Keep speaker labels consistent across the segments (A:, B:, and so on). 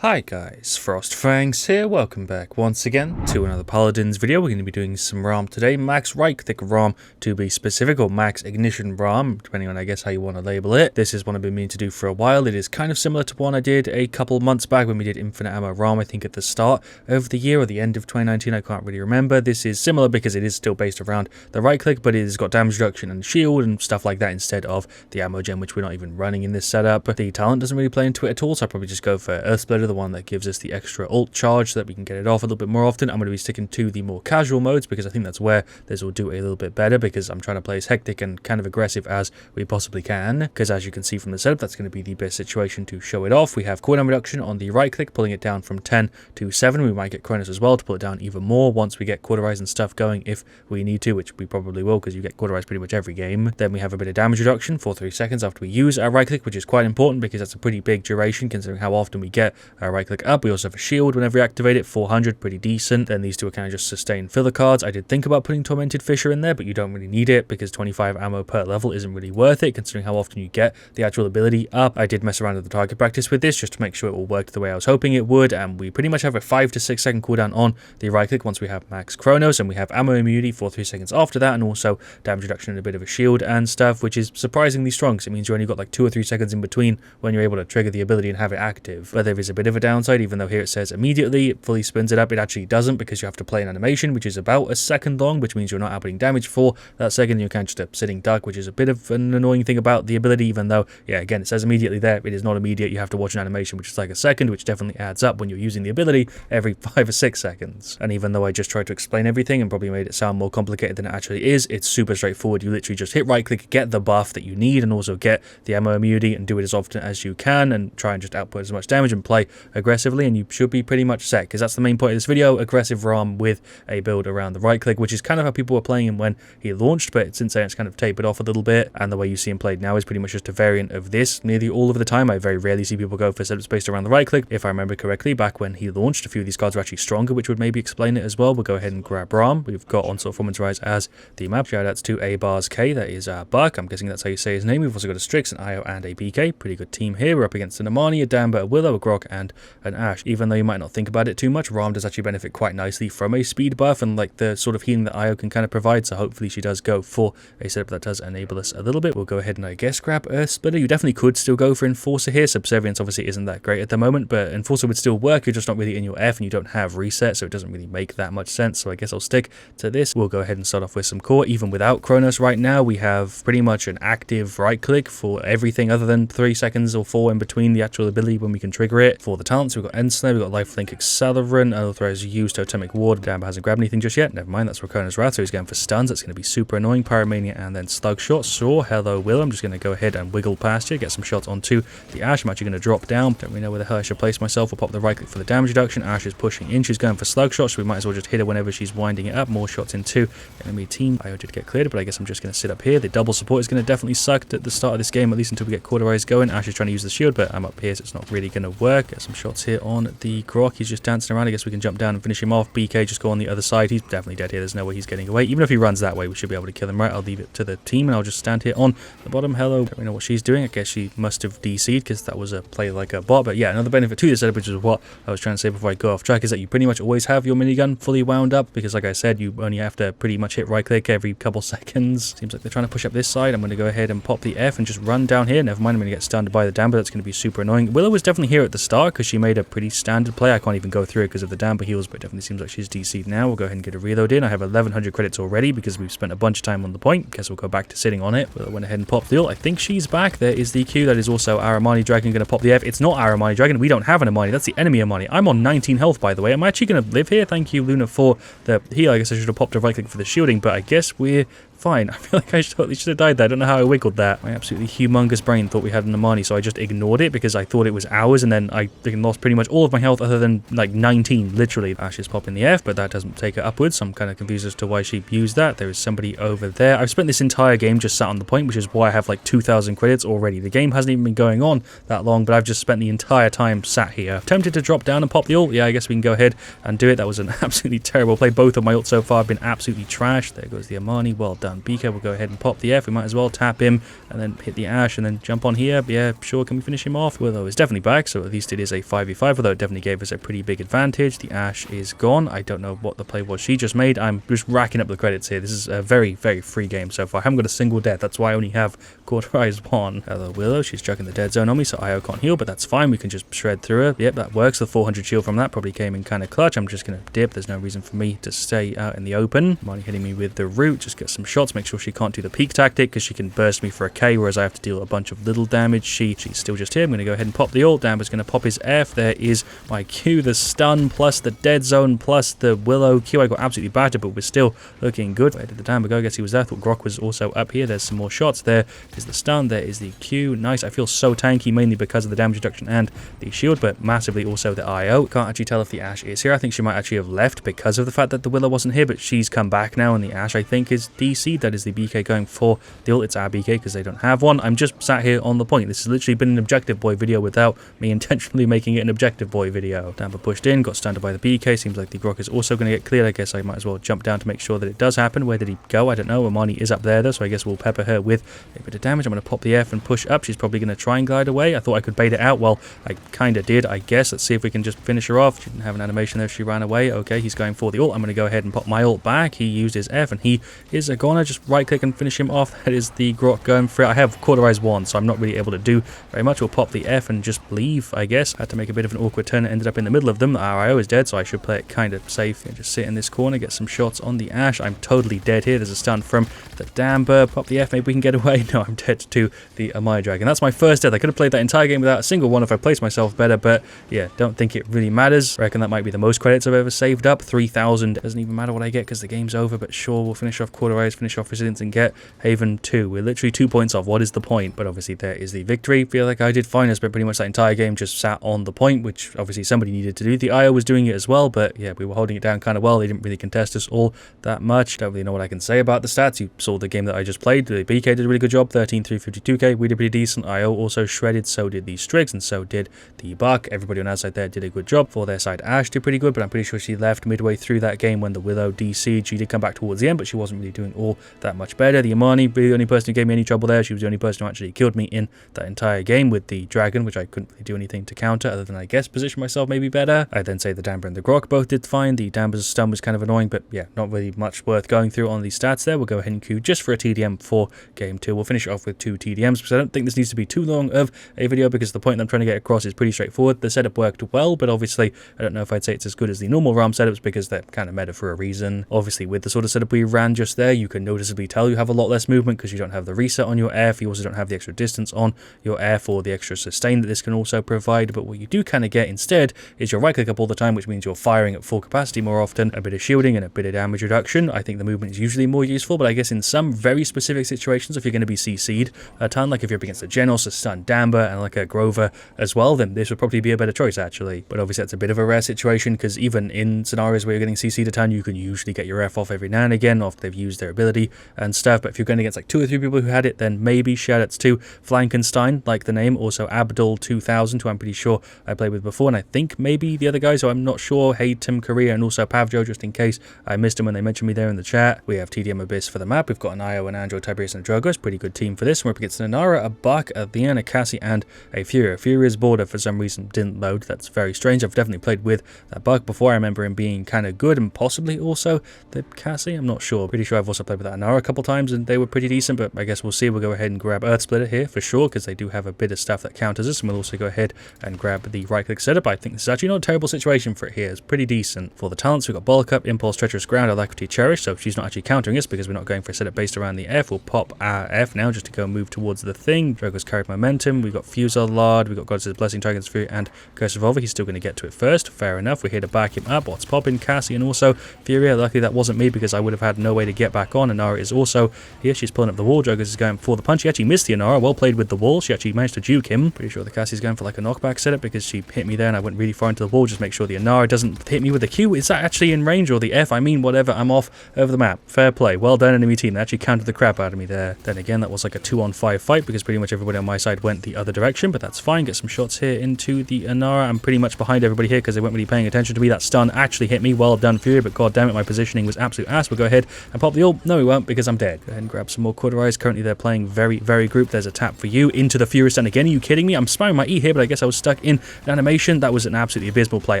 A: Hi guys, FrostFangs here, welcome back once again to another Paladins video. We're going to be doing some ROM today, max right-click ROM to be specific, or max ignition ROM, depending on I guess how you want to label it. This is one I've been meaning to do for a while. It is kind of similar to one I did a couple months back when we did infinite ammo ROM, I think at the start of the year or the end of 2019, I can't really remember. This is similar because it is still based around the right-click, but it has got damage reduction and shield and stuff like that instead of the ammo gem, which we're not even running in this setup. The talent doesn't really play into it at all, so I'll probably just go for Earth Splitter, the one that gives us the extra ult charge so that we can get it off a little bit more often. I'm going to be sticking to the more casual modes because I think that's where this will do a little bit better, because I'm trying to play as hectic and kind of aggressive as we possibly can, because as you can see from the setup, that's going to be the best situation to show it off. We have cooldown reduction on the right click, pulling it down from 10 to 7. We might get Cronus as well to pull it down even more once we get Cauterize and stuff going if we need to, which we probably will because you get Cauterize pretty much every game. Then we have a bit of damage reduction for 3 seconds after we use our right click, which is quite important because that's a pretty big duration considering how often we get our right click up. We also have a shield whenever you activate it, 400, pretty decent. Then these two are kind of just sustain filler cards. I did think about putting Tormented Fisher in there, but you don't really need it because 25 ammo per level isn't really worth it considering how often you get the actual ability up. I did mess around with the target practice with this just to make sure it all worked the way I was hoping it would, and we pretty much have a 5 to 6 second cooldown on the right click once we have max Chronos, and we have ammo immunity for 3 seconds after that, and also damage reduction and a bit of a shield and stuff, which is surprisingly strong because it means you only got like 2 or 3 seconds in between when you're able to trigger the ability and have it active. But there is a bit of a downside, even though here it says immediately it fully spins it up, it actually doesn't, because you have to play an animation which is about a second long, which means you're not outputting damage for that second. You're kind of just a sitting duck, which is a bit of an annoying thing about the ability, even though, yeah, again, it says immediately there, it is not immediate. You have to watch an animation which is like a second, which definitely adds up when you're using the ability every 5 or 6 seconds. And even though I just tried to explain everything and probably made it sound more complicated than it actually is, it's super straightforward. You literally just hit right click, get the buff that you need, and also get the ammo immunity, and do it as often as you can, and try and just output as much damage and play aggressively, and you should be pretty much set, because that's the main point of this video: aggressive ROM with a build around the right click, which is kind of how people were playing him when he launched, but since then it's kind of tapered off a little bit, and the way you see him played now is pretty much just a variant of this nearly all of the time. I very rarely see people go for setups based around the right click. If I remember correctly, back when he launched, a few of these cards were actually stronger, which would maybe explain it as well. We'll go ahead and grab ROM. We've got Onslaught Performance Rise as the map. Shoutouts to A Bars K, that is our Buck, I'm guessing that's how you say his name. We've also got a Strix, an IO, and a BK. Pretty good team here. We're up against an Amani, a Damba, a Willow, a Grok, and an Ash. Even though you might not think about it too much, ROM does actually benefit quite nicely from a speed buff and like the sort of healing that IO can kind of provide, so hopefully she does go for a setup that does enable us a little bit. We'll go ahead and I guess grab Earth Splitter. You definitely could still go for Enforcer here. Subservience obviously isn't that great at the moment, but Enforcer would still work. You're just not really in your F and you don't have reset, so it doesn't really make that much sense, so I guess I'll stick to this. We'll go ahead and start off with some core. Even without Chronos right now, we have pretty much an active right click for everything other than 3 seconds or 4 in between the actual ability when we can trigger it. For the talents, we've got Ensnare, we've got Lifelink Accelerant, Unauthorized Use, Totemic Ward. Damba hasn't grabbed anything just yet. Never mind, that's Rakona's Wrath, so he's going for stuns. That's going to be super annoying. Pyromania and then Slugshot. Sure, hello Will. I'm just going to go ahead and wiggle past you, get some shots onto the Ash. I'm actually going to drop down. Don't really know where the hell I should place myself. We'll pop the right click for the damage reduction. Ash is pushing in. She's going for Slugshot, so we might as well just hit her whenever she's winding it up. More shots into enemy team. I did get cleared, but I guess I'm just going to sit up here. The double support is going to definitely suck at the start of this game, at least until we get Cauterize going. Ash is trying to use the shield, but I'm up here, so it's not really going to work. Get some shots here on the Grok. He's just dancing around. I guess we can jump down and finish him off. BK just go on the other side. He's definitely dead here. There's no way he's getting away. Even if he runs that way, we should be able to kill him, right? I'll leave it to the team, and I'll just stand here on the bottom. Hello. Don't really know what she's doing. I guess she must have DC'd because that was a play like a bot. But yeah, another benefit to this setup, which is what I was trying to say before I go off track, is that you pretty much always have your minigun fully wound up, because like I said, you only have to pretty much hit right click every couple seconds. Seems like they're trying to push up this side. I'm going to go ahead and pop the F and just run down here. Never mind, I'm going to get stunned by the Damba. That's going to be super annoying. Willow was definitely here at the start because she made a pretty standard play. I can't even go through it because of the Damba heals, but it definitely seems like she's DC'd now. We'll go ahead and get a reload in. I have 1100 credits already because we've spent a bunch of time on the point. Guess we'll go back to sitting on it. Willow went ahead and popped the ult. I think she's back. There is the Q. That is also our Armani Dragon going to pop the F. It's not our Armani Dragon. We don't have an Armani. That's the enemy Armani. I'm on 19 health, by the way. I'm actually going to live here. Thank you, Luna, for the heal. I guess I should have popped a right click for the shielding, but I guess we're fine. I feel like I totally should have died there. I don't know how I wiggled that. My absolutely humongous brain thought we had an Armani, so I just ignored it because I thought it was ours, and then I lost pretty much all of my health other than like 19, literally. Ash is popping the F, but that doesn't take her upwards, so I'm kind of confused as to why she used that. There is somebody over there. I've spent this entire game just sat on the point, which is why I have like 2,000 credits already. The game hasn't even been going on that long, but I've just spent the entire time sat here. Tempted to drop down and pop the ult. Yeah, I guess we can go ahead and do it. That was an absolutely terrible play. Both of my ults so far have been absolutely trash. There goes the Armani. Well done. on BK. We'll go ahead and pop the F. We might as well tap him and then hit the Ash and then jump on here. Yeah, sure, can we finish him off? Willow is definitely back, so at least it is a 5v5, although it definitely gave us a pretty big advantage. The Ash is gone. I don't know what the play was she just made. I'm just racking up the credits here. This is a very, very free game so far. I haven't got a single death. That's why I only have cauterized one. Hello, Willow. She's chucking the dead zone on me, so IO can't heal, but that's fine. We can just shred through her. Yep, that works. The 400 shield from that probably came in kind of clutch. I'm just going to dip. There's no reason for me to stay out in the open. Marnie hitting me with the root. Just get some shots. Make sure she can't do the peak tactic because she can burst me for a K, whereas I have to deal a bunch of little damage. She's still just here. I'm going to go ahead and pop the ult. Damber's going to pop his F. There is my Q, the stun, plus the dead zone, plus the Willow Q. I got absolutely battered, but we're still looking good. Where did the Damber go? I guess he was there. I thought Grok was also up here. There's some more shots. There is the stun. There is the Q. Nice. I feel so tanky, mainly because of the damage reduction and the shield, but massively also the IO. Can't actually tell if the Ash is here. I think she might actually have left because of the fact that the Willow wasn't here, but she's come back now, and the Ash, I think, is DC. That is the BK going for the ult. It's our BK because they don't have one. I'm just sat here on the point. This has literally been an Objective Boy video without me intentionally making it an Objective Boy video. Damber pushed in, got stunned by the BK. Seems like the Grok is also going to get cleared. I guess I might as well jump down to make sure that it does happen. Where did he go? I don't know. Amani is up there though, so I guess we'll pepper her with a bit of damage. I'm going to pop the F and push up. She's probably going to try and glide away. I thought I could bait it out. Well, I kind of did, I guess. Let's see if we can just finish her off. She didn't have an animation there. She ran away. Okay, he's going for the ult. I'm going to go ahead and pop my ult back. He used his F and he is a goner. Just right click and finish him off. That is the Grok going for it. I have cauterized one, so I'm not really able to do very much. We'll pop the F and just leave, I guess. Had to make a bit of an awkward turn. It ended up in the middle of them. Our IO is dead, so I should play it kind of safe and just sit in this corner, get some shots on the Ash. I'm totally dead here. There's a stun from the Damber. Pop the F. Maybe we can get away. No, I'm dead to the Amaya Dragon. That's my first death. I could have played that entire game without a single one if I placed myself better, but yeah, don't think it really matters. I reckon that might be the most credits I've ever saved up. 3,000. Doesn't even matter what I get because the game's over, but sure, we'll finish off Cauterize, finish off Resilience, and get Haven 2. We're literally 2 points off. What is the point? But obviously there is the victory. Feel like I did fine. I spent pretty much that entire game just sat on the point, which obviously somebody needed to do. The IO was doing it as well, but yeah, we were holding it down kind of well. They didn't really contest us all that much. Don't really know what I can say about the stats. You saw the game that I just played. The BK did a really good job. 13,352k. We did pretty decent. IO also shredded. So did the Strix, and so did the Buck. Everybody on our side there did a good job. For their side, Ash did pretty good, but I'm pretty sure she left midway through that game when the Willow DC'd. She did come back towards the end, but she wasn't really doing all that much better. The Amani, the only person who gave me any trouble there. She was the only person who actually killed me in that entire game with the Dragon, which I couldn't really do anything to counter other than, I guess, position myself maybe better. I'd then say the Damber and the Grok both did fine. The Damber's stun was kind of annoying, but yeah, not really much worth going through on these stats there. We'll go ahead and queue just for a TDM for game 2. We'll finish it off with 2 TDMs because I don't think this needs to be too long of a video because the point that I'm trying to get across is pretty straightforward. The setup worked well, but obviously I don't know if I'd say it's as good as the normal Realm setups because they're kind of meta for a reason. Obviously with the sort of setup we ran just there, you can noticeably tell you have a lot less movement because you don't have the reset on your F. You also don't have the extra distance on your F or the extra sustain that this can also provide, but what you do kind of get instead is your right click up all the time, which means you're firing at full capacity more often, a bit of shielding and a bit of damage reduction. I think the movement is usually more useful, but I guess in some very specific situations, if you're going to be CC'd a ton, like if you're up against a Genos, a stun Damber, and like a Grover as well, then this would probably be a better choice actually. But obviously that's a bit of a rare situation because even in scenarios where you're getting CC'd a ton, you can usually get your F off every now and again after they've used their ability and stuff. But if you're going against like 2 or 3 people who had it, then maybe shoutouts to Flankenstein, like the name, also Abdul 2000, who I'm pretty sure I played with before, and I think maybe the other guys, so I'm not sure. Hey, Tim Korea, and also Pavjo, just in case I missed him when they mentioned me there in the chat. We have TDM Abyss for the map. We've got an IO, an Android, Tiberius, and a Drogos. Pretty good team for this. We're up against an Inara, a Buck, a Leanna, Cassie, and a Furia. Furia's border for some reason didn't load. That's very strange. I've definitely played with that Buck before. I remember him being kind of good, and possibly also the Cassie. I'm not sure. Pretty sure I've also played with that Inara a couple times, and they were pretty decent, but I guess we'll see. We'll go ahead and grab Earth Splitter here for sure, because they do have a bit of stuff that counters us, and we'll also go ahead and grab the right-click setup. I think this is actually not a terrible situation for it here. It's pretty decent. For the talents, we've got Bulk Up, Impulse, Treacherous Ground, Alacrity, Cherish, so she's not actually countering us because we're not going for a setup based around the F. We'll pop our F now just to go move towards the thing. Drogo's carried momentum. We've got Fusel Lard, we've got Goddess's Blessing, Dragon's Fury, and Curse Revolver. He's still going to get to it first. Fair enough. We're here to back him up. What's popping? Cassie and also Furia. Luckily that wasn't me because I would have had no way to get back on. Inara is also here. She's pulling up the wall. Drogo's is going for the punch. He actually missed the Inara. Well played with the wall. She actually managed to juke him. Pretty sure the Cassie's going for like a knockback setup because she hit me there and I went really far into the wall. Just make sure the Inara doesn't hit me with the Q. Is that actually in range or the F? I mean, whatever. I'm off over the map. Fair play. Well done, enemy team. They actually countered the crap out of me there. Then again, that was like a 2-on-5 fight because pretty much everybody on my side went the other direction, but that's fine. Get some shots here into the Inara. I'm pretty much behind everybody here because they weren't really paying attention to me. That stun actually hit me. Well done, Fury, but god damn it, my positioning was absolute ass. We'll go ahead and pop the ult. No, No, he won't, because I'm dead. Go ahead and grab some more Cauterize. Currently, they're playing very, very grouped. There's a tap for you into the Furious Stand again. Are you kidding me? I'm spamming my E here, but I guess I was stuck in an animation. That was an absolutely abysmal play.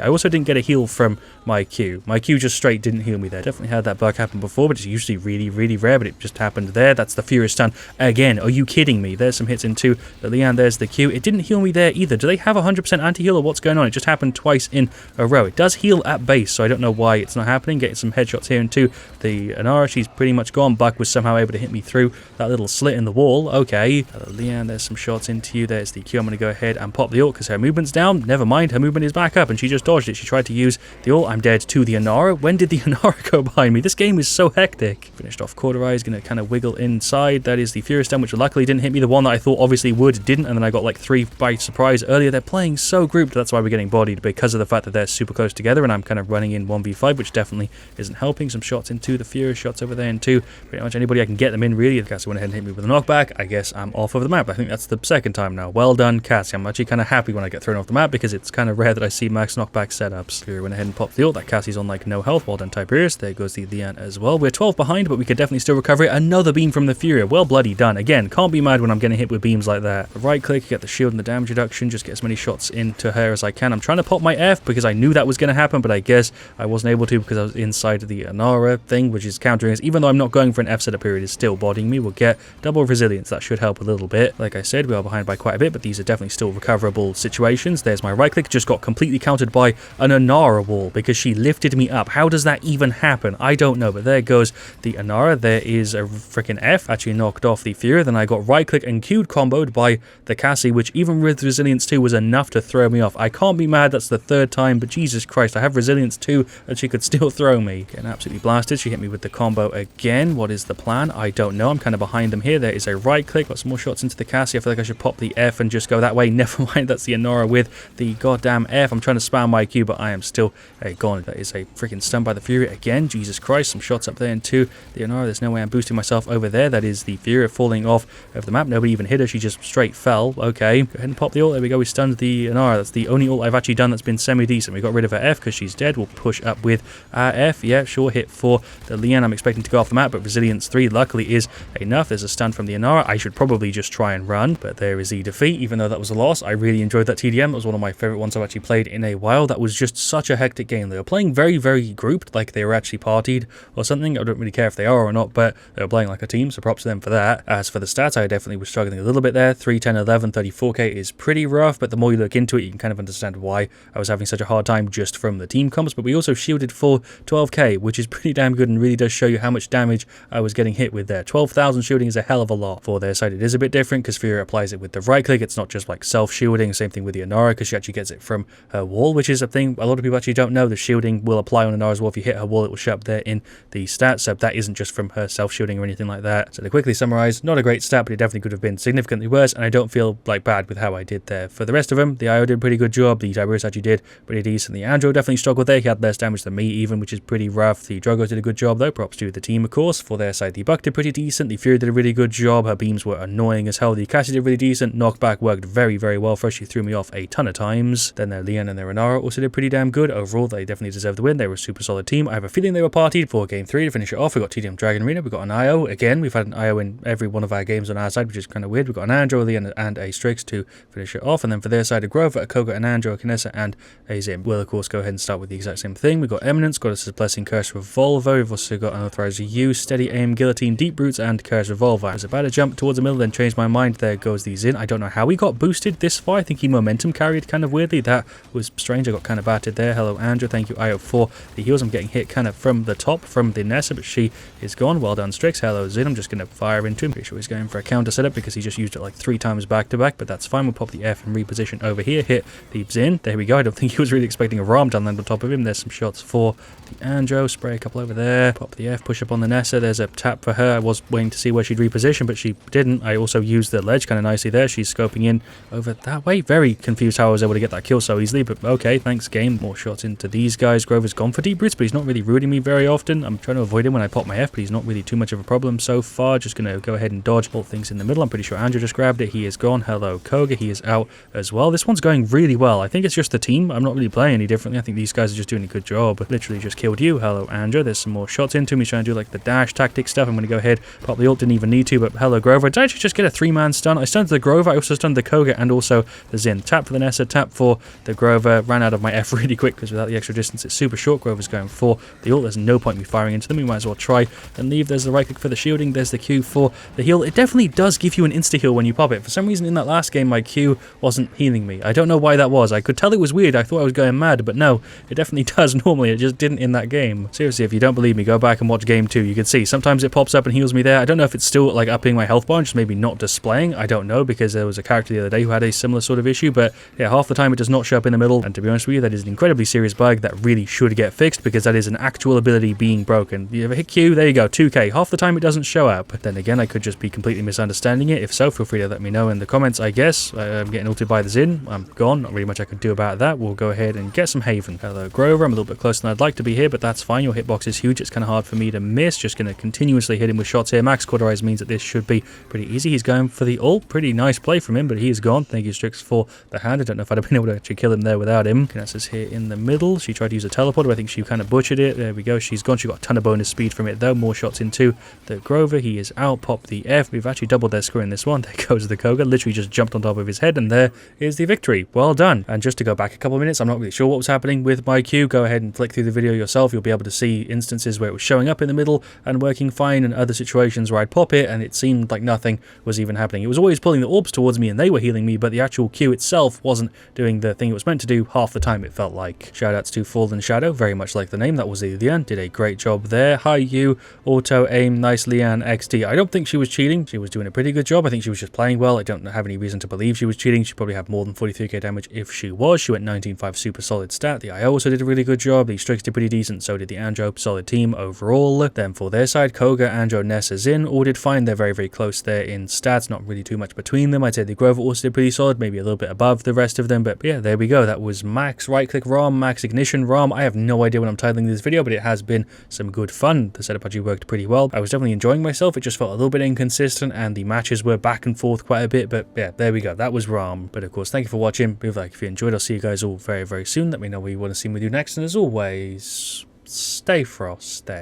A: I also didn't get a heal from my Q. My Q just straight didn't heal me there. Definitely had that bug happen before, but it's usually really, really rare, but it just happened there. That's the Furious Stand again. Are you kidding me? There's some hits into the Leanne. There's the Q. It didn't heal me there either. Do they have 100% anti-heal or what's going on? It just happened twice in a row. It does heal at base, so I don't know why it's not happening. Getting some headshots here into the Anara. She's pretty much gone. Buck was somehow able to hit me through that little slit in the wall. Okay. Leanne, there's some shots into you. There's the Q. I'm going to go ahead and pop the ult because her movement's down. Never mind. Her movement is back up and she just dodged it. She tried to use the ult. I'm dead to the Anara. When did the Anara go behind me? This game is so hectic. Finished off Cauterize. Going to kind of wiggle inside. That is the Furious Stand, which luckily didn't hit me. The one that I thought obviously would didn't, and then I got like 3 by surprise earlier. They're playing so grouped. That's why we're getting bodied, because of the fact that they're super close together and I'm kind of running in 1v5, which definitely isn't helping. Some shots into the Furious, shots over there into pretty much anybody I can get them in, really. The Cassie went ahead and hit me with a knockback. I guess I'm off of the map. I think that's the second time now. Well done, Cassie. I'm actually kind of happy when I get thrown off the map because it's kind of rare that I see max knockback setups. Fury went ahead and popped the ult. That Cassie's on like no health. Well done, Tiberius. There goes the Leanne as well. We're 12 behind, but we could definitely still recover it. Another beam from the Fury. Well bloody done. Again, can't be mad when I'm getting hit with beams like that. Right click, get the shield and the damage reduction. Just get as many shots into her as I can. I'm trying to pop my F because I knew that was going to happen, but I guess I wasn't able to because I was inside of the Anara thing, which is countering us. Even though I'm not going for an F setup period, it's still bodying me. We'll get double resilience. That should help a little bit. Like I said, we are behind by quite a bit, but these are definitely still recoverable situations. There's my right click. Just got completely countered by an Anara wall because she lifted me up. How does that even happen? I don't know, but there goes the Anara. There is a freaking F. Actually knocked off the Fury. Then I got right click and Q'd comboed by the Cassie, which even with resilience 2 was enough to throw me off. I can't be mad. That's the third time, but Jesus Christ, I have resilience 2 and she could still throw me. Getting absolutely blasted. She hit me with the combo again. What is the plan? I don't know. I'm kind of behind them here. There is a right click. Got some more shots into the Cassie. I feel like I should pop the F and just go that way. Never mind. That's the Anara with the goddamn F. I'm trying to spam my Q, but I am still gone. That is a freaking stun by the Fury again. Jesus Christ. Some shots up there into the Anara. There's no way I'm boosting myself over there. That is the Fury falling off of the map. Nobody even hit her. She just straight fell. Okay. Go ahead and pop the ult. There we go. We stunned the Anara. That's the only ult I've actually done that's been semi-decent. We got rid of her F because she's dead. We'll push up with our F. Yeah, sure. Hit for the Leanne. I'm expecting to go off the map, but resilience 3 luckily is enough. There's a stun from the Anara. I should probably just try and run, but there is the defeat. Even though that was a loss, I really enjoyed that TDM. It was one of my favorite ones I've actually played in a while. That was just such a hectic game. They were playing very, very grouped, like they were actually partied or something. I don't really care if they are or not, but they were playing like a team, so props to them for that. As for the stats, I definitely was struggling a little bit there. 3, 10, 11, 34k is pretty rough, but the more you look into it, you can kind of understand why I was having such a hard time just from the team comps. But we also shielded for 12k, which is pretty damn good and really does show you how much damage I was getting hit with there. 12,000 shielding is a hell of a lot. For their side, it is a bit different because Fury applies it with the right click. It's not just like self-shielding. Same thing with the Anara because she actually gets it from her wall, which is a thing a lot of people actually don't know. The shielding will apply on Anara as well. If you hit her wall, it will show up there in the stats. So that isn't just from her self-shielding or anything like that. So to quickly summarize, not a great stat, but it definitely could have been significantly worse, and I don't feel like bad with how I did there. For the rest of them, the IO did a pretty good job. The Tiberius actually did pretty decent. The Andro definitely struggled there. He had less damage than me even, which is pretty rough. The Drogo did a good job though. Props to the team, of course. For their side, the Buck did pretty decent. The Fury did a really good job. Her beams were annoying as hell. The Cassie did really decent. Knockback worked very, very well for her. She threw me off a ton of times. Then their Leanne and their Anara also did pretty damn good. Overall, they definitely deserved the win. They were a super solid team. I have a feeling they were partied for game 3 to finish it off. We got TDM Dragon Arena. We got an IO. Again, we've had an IO in every one of our games on our side, which is kind of weird. We've got an Andro, Leanne, and a Strix to finish it off. And then for their side, a Grover, a Koga, an Andro, a Kinessa, and a Zim. We'll, of course, go ahead and start with the exact same thing. We've got Eminence, got us a Blessing, Curse, Revolver. We've also got Unauthorized U, Steady Aim, Guillotine, Deep Roots, and Curse Revolver. I was about to jump towards the middle, then changed my mind. There goes the Zin. I don't know how he got boosted this far. I think he momentum carried kind of weirdly. That was strange. I got kind of battered there. Hello, Andrew. Thank you, IO, for the heals. I'm getting hit kind of from the top, from the Nessa, but she is gone. Well done, Strix. Hello, Zin. I'm just going to fire into him. Pretty sure he's going for a counter setup because he just used it like 3 times back to back, but that's fine. We'll pop the F and reposition over here. Hit the Zin. There we go. I don't think he was really expecting a Ram to land on top of him. There's some shots for the Andro. Spray a couple over there. Pop the F. Push up on the Nessa. There's a tap for her. I was waiting to see where she'd reposition, but she didn't. I also used the ledge kind of nicely there. She's scoping in over that way. Very confused how I was able to get that kill so easily, but okay, thanks game. More shots into these guys. Grover's gone for deep roots, but he's not really ruining me very often. I'm trying to avoid him when I pop my F, but he's not really too much of a problem so far. Just going to go ahead and dodge all things in the middle. I'm pretty sure Andrew just grabbed it. He is gone. Hello, Koga. He is out as well. This one's going really well. I think it's just the team. I'm not really playing any differently. I think these guys are just doing a good job. Literally just killed you. Hello, Andrew. There's some more shots into him. He's trying to do like the dash tactic stuff. I'm going to go ahead, pop the ult, didn't even need to, but hello Grover. I did actually just get a 3-man stun. I stunned the Grover, I also stunned the Koga and also the Xin. Tap for the Nessa, tap for the Grover. Ran out of my F really quick because without the extra distance it's super short. Grover's going for the ult. There's no point in me firing into them. We might as well try and leave. There's the right click for the shielding. There's the Q for the heal. It definitely does give you an insta-heal when you pop it. For some reason in that last game my Q wasn't healing me. I don't know why that was. I could tell it was weird. I thought I was going mad, but no, it definitely does normally. It just didn't in that game. Seriously, if you don't believe me, go back and watch game 2. You can see sometimes it pops up and heals me there. I don't know if it's still like upping my health bar and just maybe not displaying. I don't know, because there was a character the other day who had a similar sort of issue, but yeah, half the time it does not show up in the middle, and to be honest with you, that is an incredibly serious bug that really should get fixed, because that is an actual ability being broken. You ever hit Q? There you go, 2k. Half the time it doesn't show up. But then again, I could just be completely misunderstanding it. If so, feel free to let me know in the comments, I guess. I'm getting ulted by the Xin. I'm gone. Not really much I could do about that. We'll go ahead and get some Haven. Hello, Grover. I'm a little bit closer than I'd like to be here, but that's fine. Your hitbox is huge. It's kind of hard for me to miss. Just going to continuously hit him with shots here. Max Cauterize means that this should be pretty easy. He's going for the ult. Pretty nice play from him, but he is gone. Thank you, Strix, for the hand. I don't know if I'd have been able to actually kill him there without him. Knesset's here in the middle. She tried to use a teleporter, but I think she kind of butchered it. There we go. She's gone. She got a ton of bonus speed from it, though. More shots into the Grover. He is out. Pop the F. We've actually doubled their score in this one. There goes the Koga. Literally just jumped on top of his head, and there is the victory. Well done. And just to go back a couple of minutes, I'm not really sure what was happening with my Q. Go ahead and flick through the video yourself. You'll be able to see instances where it was showing up in the middle and working fine, and other situations where I'd pop it and it seemed like nothing was even happening. It was always pulling the orbs towards me and they were healing me, but the actual Q itself wasn't doing the thing it was meant to do half the time, it felt like. Shoutouts to Fallen Shadow, very much like the name. That was Lian. Did a great job there. Hi you, auto aim, nice Lian XD. I don't think she was cheating. She was doing a pretty good job. I think she was just playing well. I don't have any reason to believe she was cheating. She probably had more than 43k damage if she was. She went 19.5 super solid stat. The IO also did a really good job. The Strix did pretty decent. So did the Anjo. Solid team overall. Then for their side, Koga, Anjo, Nessa, Xin all did fine. They're very, very close there in stats. Not really too much between them. I'd say the Grover also did pretty solid. Maybe a little bit above the rest of them. But yeah, there we go. That was Max right-click ROM, Max Ignition ROM. I have no idea what I'm titling this video, but it has been some good fun. The setup actually worked pretty well. I was definitely enjoying myself. It just felt a little bit inconsistent, and the matches were back and forth quite a bit. But yeah, there we go. That was ROM. But of course, thank you for watching. Leave a like if you enjoyed. I'll see you guys all very, very soon. Let me know what you want to see me do next. And as always, stay frosty.